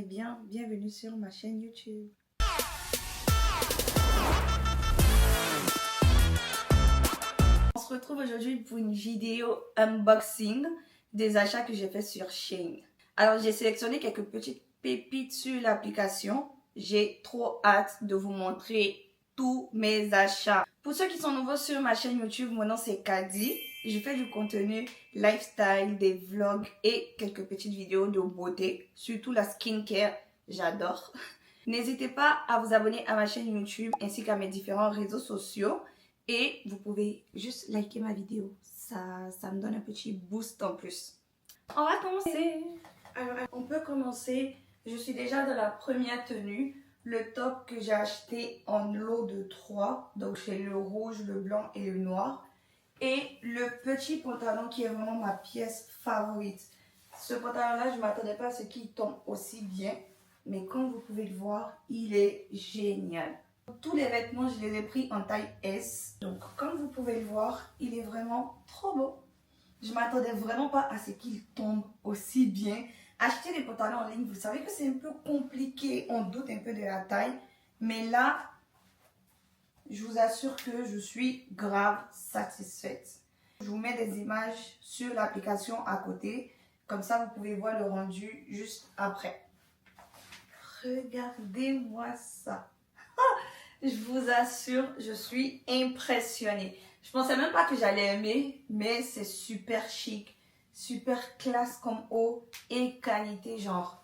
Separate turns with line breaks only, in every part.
bien, bienvenue sur ma chaîne YouTube. On se retrouve aujourd'hui pour une vidéo unboxing des achats que j'ai fait sur Shein. Alors j'ai sélectionné quelques petites pépites sur l'application. J'ai trop hâte de vous montrer tous mes achats. Pour ceux qui sont nouveaux sur ma chaîne YouTube, mon nom c'est Kadi. Je fais du contenu lifestyle, des vlogs et quelques petites vidéos de beauté, surtout la skincare, j'adore. N'hésitez pas à vous abonner à ma chaîne YouTube ainsi qu'à mes différents réseaux sociaux et vous pouvez juste liker ma vidéo, ça me donne un petit boost en plus. On va commencer. Alors, on peut commencer, je suis déjà dans la première tenue, le top que j'ai acheté en lot de 3, donc c'est le rouge, le blanc et le noir. Et le petit pantalon qui est vraiment ma pièce favorite. Ce pantalon-là, je ne m'attendais pas à ce qu'il tombe aussi bien. Mais comme vous pouvez le voir, il est génial. Tous les vêtements, je les ai pris en taille S. Donc, comme vous pouvez le voir, il est vraiment trop beau. Je ne m'attendais vraiment pas à ce qu'il tombe aussi bien. Acheter des pantalons en ligne, vous savez que c'est un peu compliqué. On doute un peu de la taille. Mais là, je vous assure que je suis grave satisfaite. Je vous mets des images sur l'application à côté. Comme ça, vous pouvez voir le rendu juste après. Regardez-moi ça. Je vous assure, je suis impressionnée. Je pensais même pas que j'allais aimer, mais c'est super chic, super classe comme haut et qualité genre.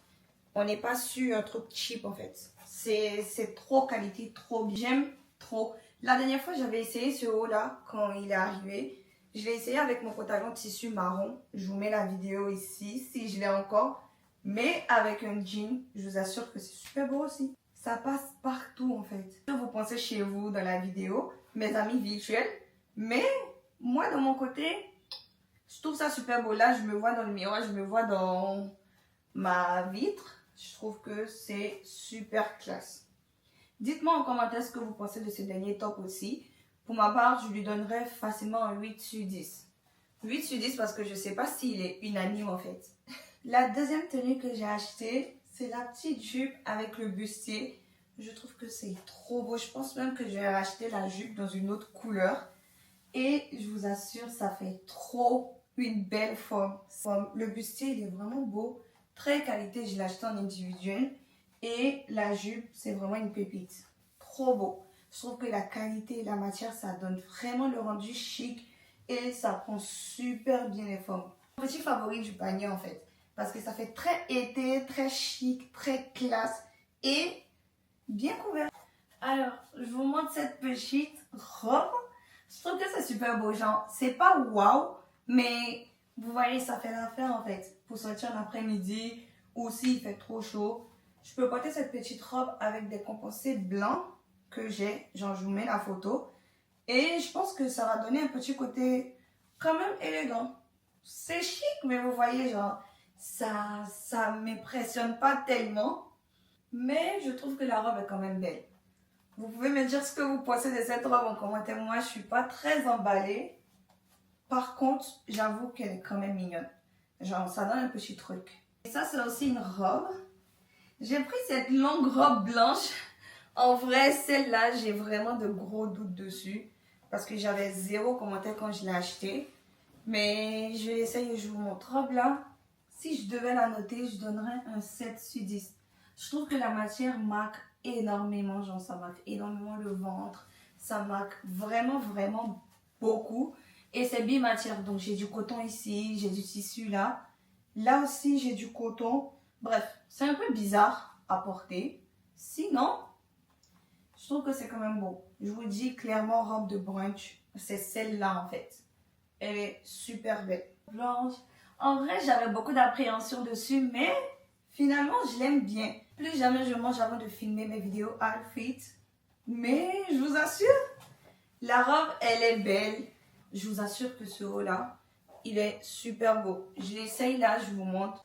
On n'est pas sur un truc cheap en fait. C'est trop qualité, trop bien. J'aime trop. La dernière fois, j'avais essayé ce haut-là quand il est arrivé. Je l'ai essayé avec mon pantalon tissu marron. Je vous mets la vidéo ici, si je l'ai encore. Mais avec un jean, je vous assure que c'est super beau aussi. Ça passe partout en fait. Vous pensez chez vous dans la vidéo, mes amis virtuels. Mais moi, de mon côté, je trouve ça super beau. Là, je me vois dans le miroir, je me vois dans ma vitre. Je trouve que c'est super classe. Dites-moi en commentaire ce que vous pensez de ce dernier top aussi. Pour ma part, je lui donnerais facilement un 8 sur 10. 8 sur 10 parce que je ne sais pas s'il est unanime en fait. La deuxième tenue que j'ai achetée, c'est la petite jupe avec le bustier. Je trouve que c'est trop beau. Je pense même que je vais racheter la jupe dans une autre couleur. Et je vous assure, ça fait trop une belle forme. Le bustier, il est vraiment beau. Très qualité, je l'ai acheté en individuel. Et la jupe, c'est vraiment une pépite. Trop beau. Je trouve que la qualité et la matière, ça donne vraiment le rendu chic. Et ça prend super bien les formes. Petit favori du panier en fait. Parce que ça fait très été, très chic, très classe. Et bien couvert. Alors, je vous montre cette petite robe. Je trouve que c'est super beau, genre, c'est pas waouh, mais vous voyez, ça fait l'affaire en fait. Pour sortir en après-midi ou s'il fait trop chaud. Je peux porter cette petite robe avec des compensés blancs que j'ai, genre je vous mets la photo. Et je pense que ça va donner un petit côté quand même élégant. C'est chic, mais vous voyez, genre, ça m'impressionne pas tellement. Mais je trouve que la robe est quand même belle. Vous pouvez me dire ce que vous pensez de cette robe en commentaire. Moi, je suis pas très emballée. Par contre, j'avoue qu'elle est quand même mignonne. Genre, ça donne un petit truc. Et ça, c'est aussi une robe. J'ai pris cette longue robe blanche. En vrai, celle-là, j'ai vraiment de gros doutes dessus. Parce que j'avais 0 commentaire quand je l'ai achetée. Mais je vais essayer, je vous montre. Robe là, si je devais la noter, je donnerais un 7 sur 10. Je trouve que la matière marque énormément, genre ça marque énormément le ventre. Ça marque vraiment, vraiment beaucoup. Et c'est bimatière, donc j'ai du coton ici, j'ai du tissu là. Là aussi, j'ai du coton. Bref, c'est un peu bizarre à porter. Sinon, je trouve que c'est quand même beau. Je vous dis clairement, robe de brunch, c'est celle-là en fait. Elle est super belle. Blanche. En vrai, j'avais beaucoup d'appréhension dessus, mais finalement, je l'aime bien. Plus jamais je mange avant de filmer mes vidéos outfit. Mais je vous assure, la robe, elle est belle. Je vous assure que ce haut-là, il est super beau. Je l'essaye là, je vous montre.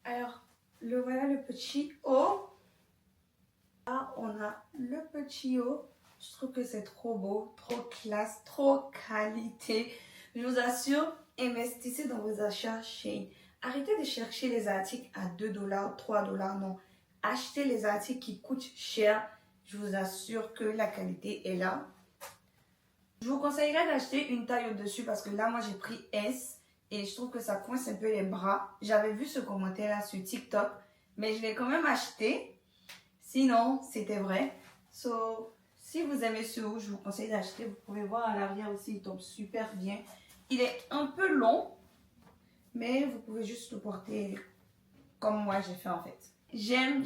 Alors, le voilà le petit haut. Là, on a le petit haut. Je trouve que c'est trop beau, trop classe, trop qualité. Je vous assure, investissez dans vos achats Shein. Arrêtez de chercher les articles à 2 $, 3 $, non. Achetez les articles qui coûtent cher. Je vous assure que la qualité est là. Je vous conseillerais d'acheter une taille au-dessus parce que là, moi, j'ai pris S et je trouve que ça coince un peu les bras. J'avais vu ce commentaire-là sur TikTok, mais je l'ai quand même acheté. Sinon, c'était vrai. So, si vous aimez ce haut, je vous conseille d'acheter. Vous pouvez voir à l'arrière aussi, il tombe super bien. Il est un peu long, mais vous pouvez juste le porter comme moi j'ai fait en fait. J'aime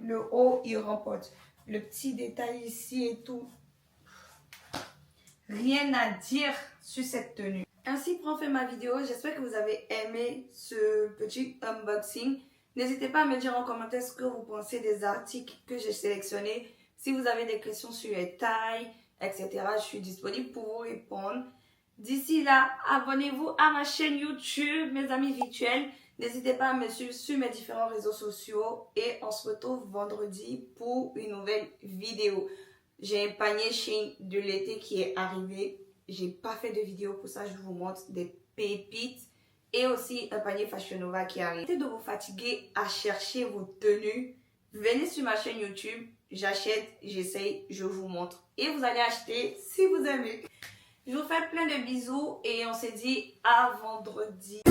le haut, il remporte. Le petit détail ici et tout. Rien à dire sur cette tenue. Ainsi prend fin ma vidéo. J'espère que vous avez aimé ce petit unboxing. N'hésitez pas à me dire en commentaire ce que vous pensez des articles que j'ai sélectionnés. Si vous avez des questions sur les tailles, etc., je suis disponible pour vous répondre. D'ici là, abonnez-vous à ma chaîne YouTube, mes amis virtuels. N'hésitez pas à me suivre sur mes différents réseaux sociaux. Et on se retrouve vendredi pour une nouvelle vidéo. J'ai un panier Shein de l'été qui est arrivé. J'ai pas fait de vidéo pour ça, je vous montre des pépites. Et aussi un panier Fashion Nova qui arrive. Arrêtez de vous fatiguer à chercher vos tenues. Venez sur ma chaîne YouTube. J'achète, j'essaye, je vous montre. Et vous allez acheter si vous aimez. Je vous fais plein de bisous et on se dit à vendredi.